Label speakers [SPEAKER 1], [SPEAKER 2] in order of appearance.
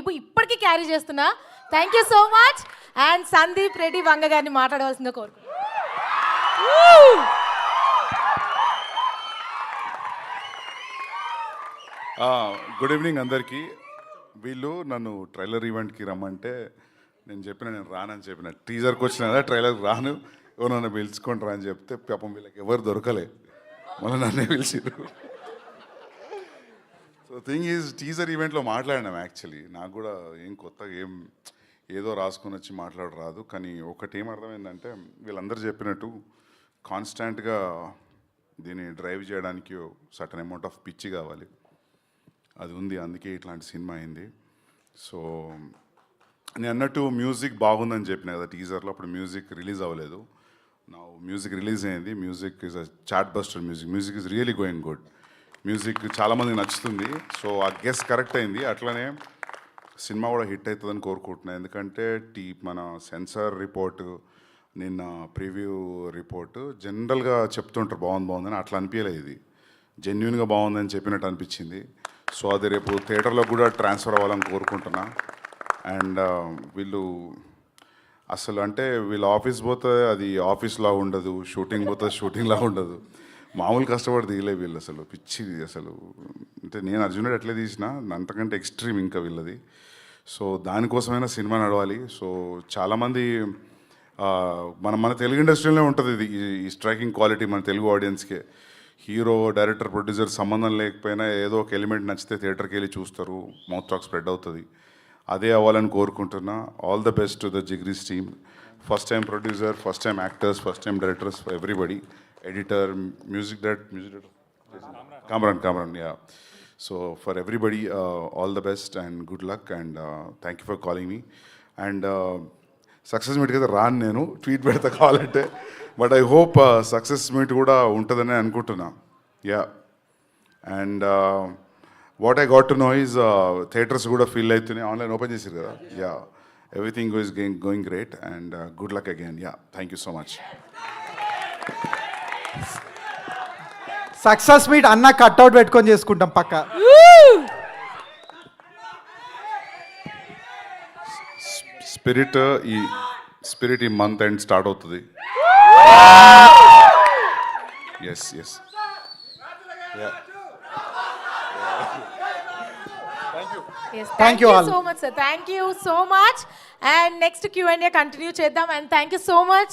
[SPEAKER 1] Vibe ఇప్పటికీ carry చేస్తున్నా. Thank you so much. And Sandeep Reddy Vanga గారిని మాట్లాడవలసిందిగా కోరుకుంటున్నాను.
[SPEAKER 2] గుడ్ ఈవినింగ్ అందరికీ. వీళ్ళు నన్ను ట్రైలర్ ఈవెంట్కి రమ్మంటే నేను రానని చెప్పిన. టీజర్కి వచ్చిన కదా, ట్రైలర్కి రాను, ఎవరు నన్ను పిలుచుకొని రా అని చెప్తే పాపం వీళ్ళకి ఎవరు దొరకలే, మళ్ళీ నన్నే పిలిచిరు. సో థింగ్ ఈజ్, టీజర్ ఈవెంట్లో మాట్లాడినాం. యాక్చువల్లీ నాకు కూడా ఏం కొత్తగా ఏదో రాసుకొని వచ్చి రాదు. కానీ ఒకటి ఏం అర్థమైందంటే, వీళ్ళందరూ చెప్పినట్టు కాన్స్టాంట్గా దీన్ని డ్రైవ్ చేయడానికి సర్టన్ అమౌంట్ ఆఫ్ పిచ్చి కావాలి. అది ఉంది, అందుకే ఇట్లాంటి సినిమా అయింది. సో నేను అన్నట్టు మ్యూజిక్ బాగుందని చెప్పిన కదా టీజర్లో, అప్పుడు మ్యూజిక్ రిలీజ్ అవ్వలేదు. నా మ్యూజిక్ రిలీజ్ అయింది. Music is a chart buster. Music is really going good. Music చాలామందికి నచ్చుతుంది. సో ఆ గెస్ కరెక్ట్ అయింది. అట్లనే సినిమా కూడా హిట్ అవుతుందని కోరుకుంటున్నాను. ఎందుకంటే మన సెన్సార్ రిపోర్టు, నిన్న ప్రివ్యూ రిపోర్టు జనరల్గా చెప్తుంటారు బాగుందని, అట్లా అనిపించలేదు. ఇది జెన్యున్గా బాగుందని చెప్పినట్టు అనిపించింది. సో అది రేపు థియేటర్లో కూడా ట్రాన్స్ఫర్ అవ్వాలని కోరుకుంటున్నా. అండ్ వీళ్ళు అసలు అంటే వీళ్ళు ఆఫీస్ పోతే అది ఆఫీస్లా ఉండదు, షూటింగ్ పోతే షూటింగ్లా ఉండదు. మామూలు కష్టపడి దిగలే వీళ్ళు, అసలు పిచ్చి. అసలు అంటే నేను అర్జునుడు ఎట్లా తీసిన అంతకంటే ఎక్స్ట్రీమ్ ఇంకా వీళ్ళది. సో దానికోసమైనా సినిమా నడవాలి. సో చాలామంది మన తెలుగు ఇండస్ట్రీలోనే ఉంటుంది ఇది, ఈ స్ట్రైకింగ్ క్వాలిటీ మన తెలుగు ఆడియన్స్కే. హీరో, డైరెక్టర్, ప్రొడ్యూసర్ సంబంధం లేకపోయినా ఏదో ఒక ఎలిమెంట్ నచ్చితే థియేటర్కి వెళ్ళి చూస్తారు, మౌత్ టాక్ స్ప్రెడ్ అవుతుంది. అదే అవ్వాలని కోరుకుంటున్నా. All the best to the Jigris team. First time producer, first time actors, first time directors, everybody, editor, music director Kamran, yeah. So for everybody all the best and good luck and thank you for calling me. And success మీట్కి అయితే రాను, నేను tweet పెడతా కావాలంటే. But I hope success meet కూడా ఉంటుందని అనుకుంటున్నా. Yeah. And what I got to know is theatres కూడా ఫీల్ అవుతున్నాయి, ఆన్లైన్ ఓపెన్ చేశారు కదా. Yeah, everything is going great and good luck again. Yeah, thank you so much.
[SPEAKER 3] Success meet అన్న cutout పెట్టుకొని చేసుకుంటాం పక్క.
[SPEAKER 2] స్పిరిట్ ఈ మంత్ ఎండ్ స్టార్ట్ అవుతుంది. Yes.
[SPEAKER 1] Thank you so much, sir. Thank you so much. And next Q&A continue చేద్దాం. And thank you so much.